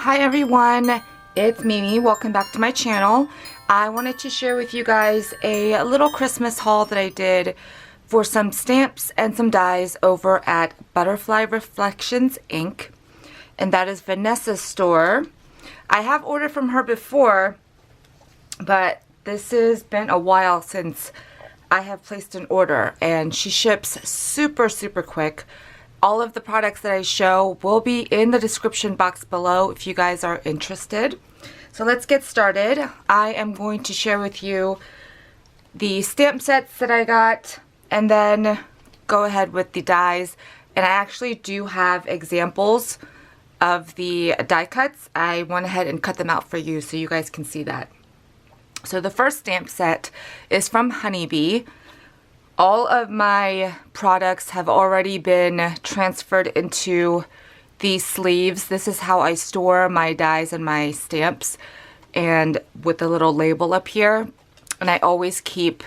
Hi everyone, it's Mimi. Welcome back to my channel. I wanted to share with you guys a little Christmas haul that I did for some stamps and some dies over at Butterfly Reflections Inc. And that is Vanessa's store. I have ordered from her before, but this has been a while since I have placed an order, and she ships super quick. All of the products that I show will be in the description box below if you guys are interested. So let's get started. I am going to share with you the stamp sets that I got and then go ahead with the dies. And I actually do have examples of the die cuts. I went ahead and cut them out for you so you guys can see that. So the first stamp set is from Honeybee. All of my products have already been transferred into these sleeves. This is how I store my dies and my stamps, and with the little label up here. And I always keep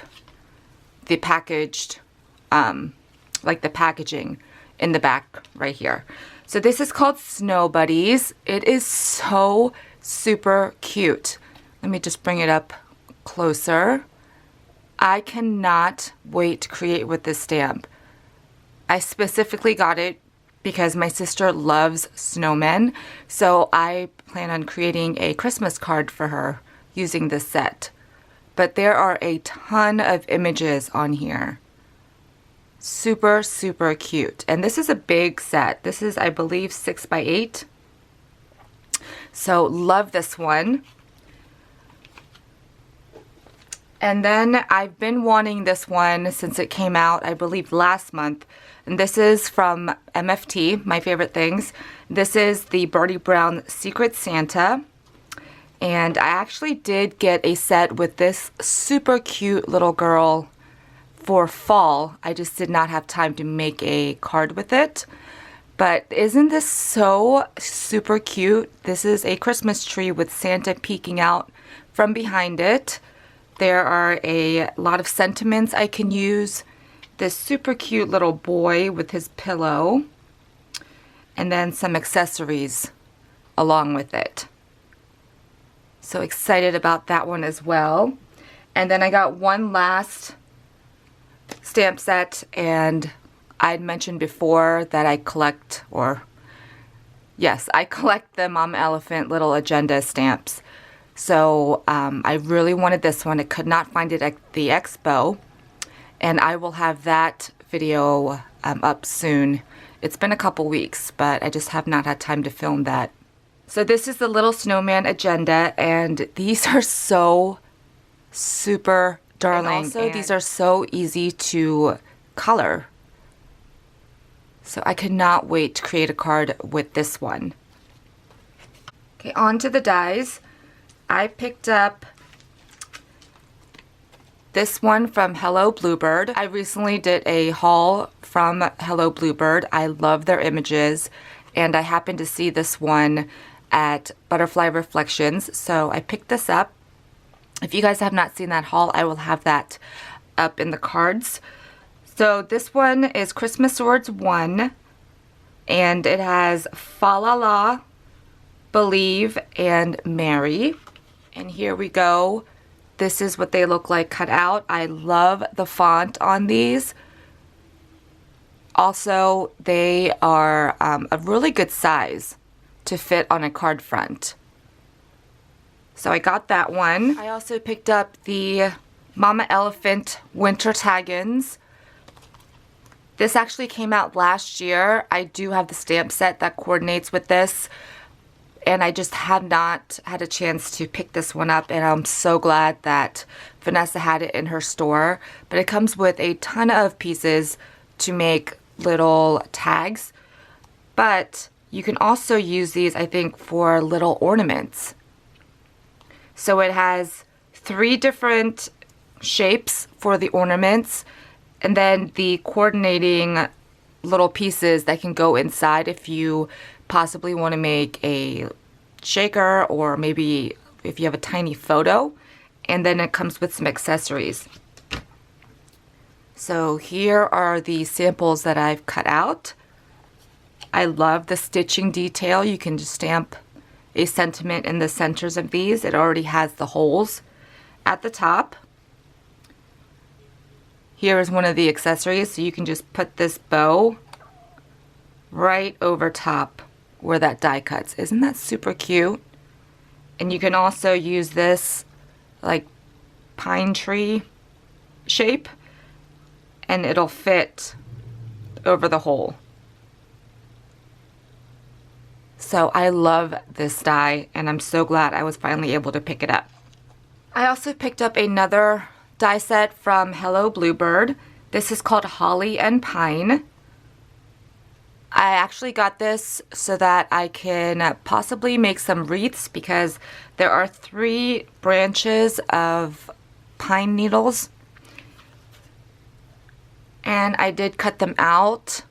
the packaged, like the packaging in the back right here. So this is called Snow Buddies. It is so super cute. Let me just bring it up closer. I cannot wait to create with this stamp. I specifically got it because my sister loves snowmen, so I plan on creating a Christmas card for her using this set. But there are a ton of images on here. Super cute. And this is a big set. This is, I believe, 6 by 8. So love this one. And then I've been wanting this one since it came out, I believe, last month. And this is from MFT, My Favorite Things. This is the Birdie Brown Secret Santa. And I actually did get a set with this super cute little girl for fall. I just did not have time to make a card with it. But isn't this so super cute? This is a Christmas tree with Santa peeking out from behind it. There are a lot of sentiments I can use. This super cute little boy with his pillow. And then some accessories along with it. So excited about that one as well. And then I got one last stamp set, and I'd mentioned before that I collect, or yes, I collect the Mama Elephant little agenda stamps. So I really wanted this one. I could not find it at the expo, and I will have that video up soon. It's been a couple weeks, but I just have not had time to film that. So this is the little snowman agenda, and these are so super darling. And also, these are so easy to color. So I could not wait to create a card with this one. Okay, on to the dies. I picked up this one from Hello Bluebird. I recently did a haul from Hello Bluebird. I love their images, and I happened to see this one at Butterfly Reflections, so I picked this up. If you guys have not seen that haul, I will have that up in the cards. So this one is Christmas Swords 1, and it has Fa La La, Believe, and Mary. And here we go. This is what they look like cut out. I love the font on these. Also, they are a really good size to fit on a card front. So I got that one. I also picked up the Mama Elephant Winter Taggins. This actually came out last year. I do have the stamp set that coordinates with this, and I just have not had a chance to pick this one up, and I'm so glad that Vanessa had it in her store. But it comes with a ton of pieces to make little tags, but you can also use these, I think, for little ornaments. So it has 3 different shapes for the ornaments, and then the coordinating little pieces that can go inside if you possibly want to make a shaker, or maybe if you have a tiny photo. And then it comes with some accessories. So here are the samples that I've cut out. I love the stitching detail. You can just stamp a sentiment in the centers of these. It already has the holes at the top. Here is one of the accessories, so you can just put this bow right over top where that die cuts. Isn't that super cute? And you can also use this like pine tree shape and it'll fit over the hole. So I love this die and I'm so glad I was finally able to pick it up. I also picked up another die set from Hello Bluebird. This is called Holly and Pine. I actually got this so that I can possibly make some wreaths because there are 3 branches of pine needles. And I did cut them out.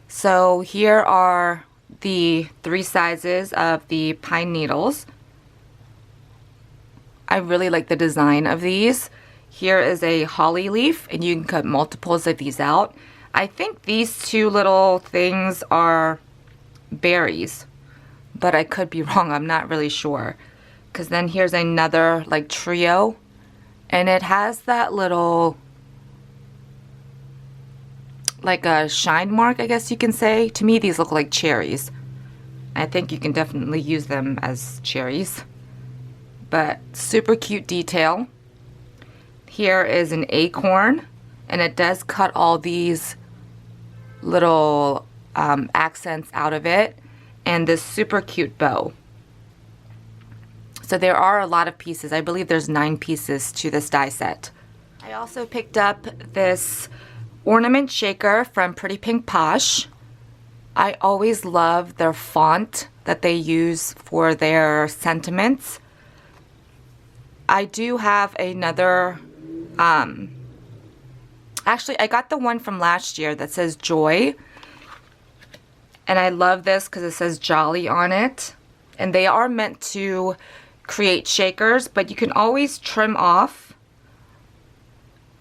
So here are the 3 sizes of the pine needles. I really like the design of these. Here is a holly leaf and you can cut multiples of these out. I think these 2 little things are berries, but I could be wrong. I'm not really sure. Because then here's another like trio and it has that little like a shine mark, I guess you can say. To me, these look like cherries. I think you can definitely use them as cherries. But super cute detail. Here is an acorn and it does cut all these little accents out of it, and this super cute bow. So there are a lot of pieces. I believe there's 9 pieces to this die set. I also picked up this ornament shaker from Pretty Pink Posh. I always love their font that they use for their sentiments. I do have another actually, I got the one from last year that says Joy. And I love this because it says Jolly on it. And they are meant to create shakers, but you can always trim off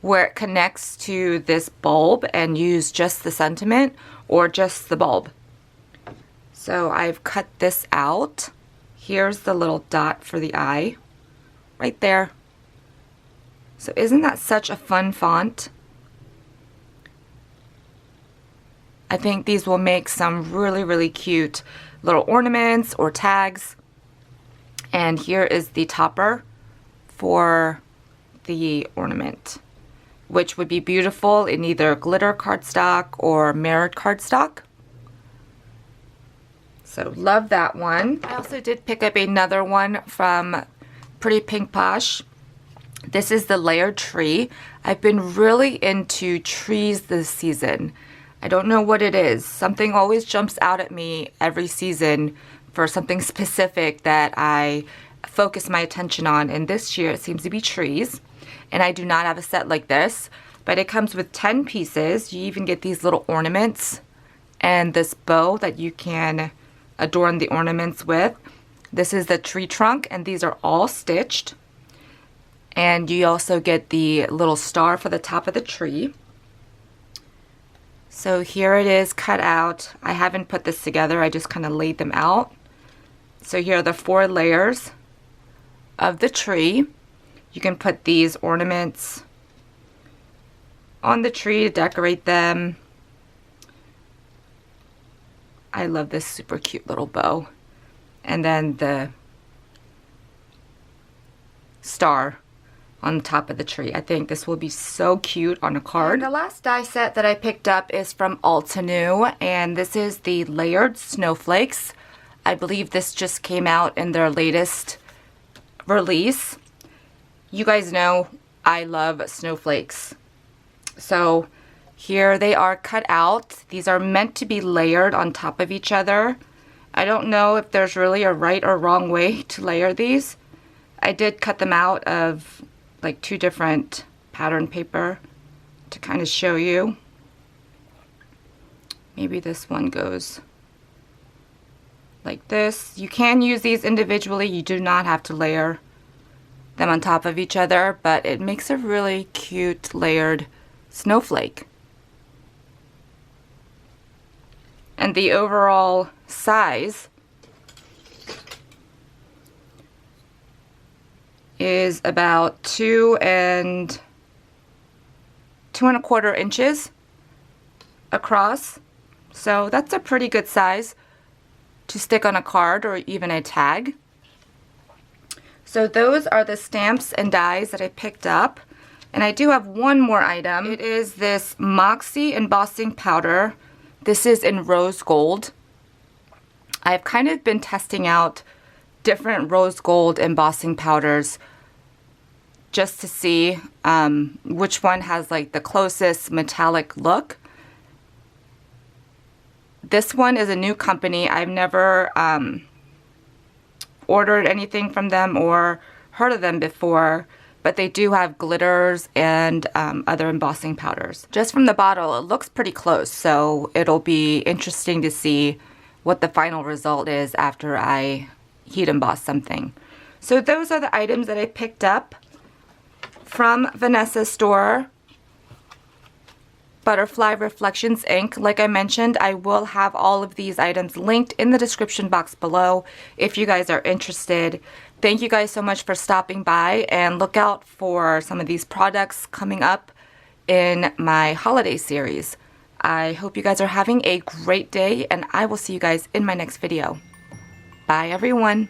where it connects to this bulb and use just the sentiment or just the bulb. So I've cut this out. Here's the little dot for the eye right there. So isn't that such a fun font? I think these will make some really, really cute little ornaments or tags. And here is the topper for the ornament, which would be beautiful in either glitter cardstock or mirrored cardstock. So love that one. I also did pick up another one from Pretty Pink Posh. This is the layered tree. I've been really into trees this season. I don't know what it is. Something always jumps out at me every season for something specific that I focus my attention on. And this year it seems to be trees. And I do not have a set like this, but it comes with 10 pieces. You even get these little ornaments and this bow that you can adorn the ornaments with. This is the tree trunk and these are all stitched. And you also get the little star for the top of the tree. So here it is cut out. I haven't put this together, I just kind of laid them out. So here are the 4 layers of the tree. You can put these ornaments on the tree to decorate them. I love this super cute little bow. And then the star on top of the tree. I think this will be so cute on a card. And the last die set that I picked up is from Altenew, and this is the layered snowflakes. I believe this just came out in their latest release. You guys know I love snowflakes. So here they are cut out. These are meant to be layered on top of each other. I don't know if there's really a right or wrong way to layer these. I did cut them out of like 2 different pattern paper to kind of show you. Maybe this one goes like this. You can use these individually. You do not have to layer them on top of each other, but it makes a really cute layered snowflake. And the overall size is about 2.25 inches across. So that's a pretty good size to stick on a card or even a tag. So those are the stamps and dies that I picked up. And I do have one more item. It is this Moxy embossing powder. This is in rose gold. I've kind of been testing out different rose gold embossing powders just to see which one has like the closest metallic look. This one is a new company. I've never ordered anything from them or heard of them before, but they do have glitters and other embossing powders. Just from the bottle, it looks pretty close, so it'll be interesting to see what the final result is after I heat emboss something. So those are the items that I picked up from Vanessa's store. Butterfly Reflections ink. Like I mentioned, I will have all of these items linked in the description box below if you guys are interested. Thank you guys so much for stopping by, and look out for some of these products coming up in my holiday series. I hope you guys are having a great day, and I will see you guys in my next video. Bye everyone.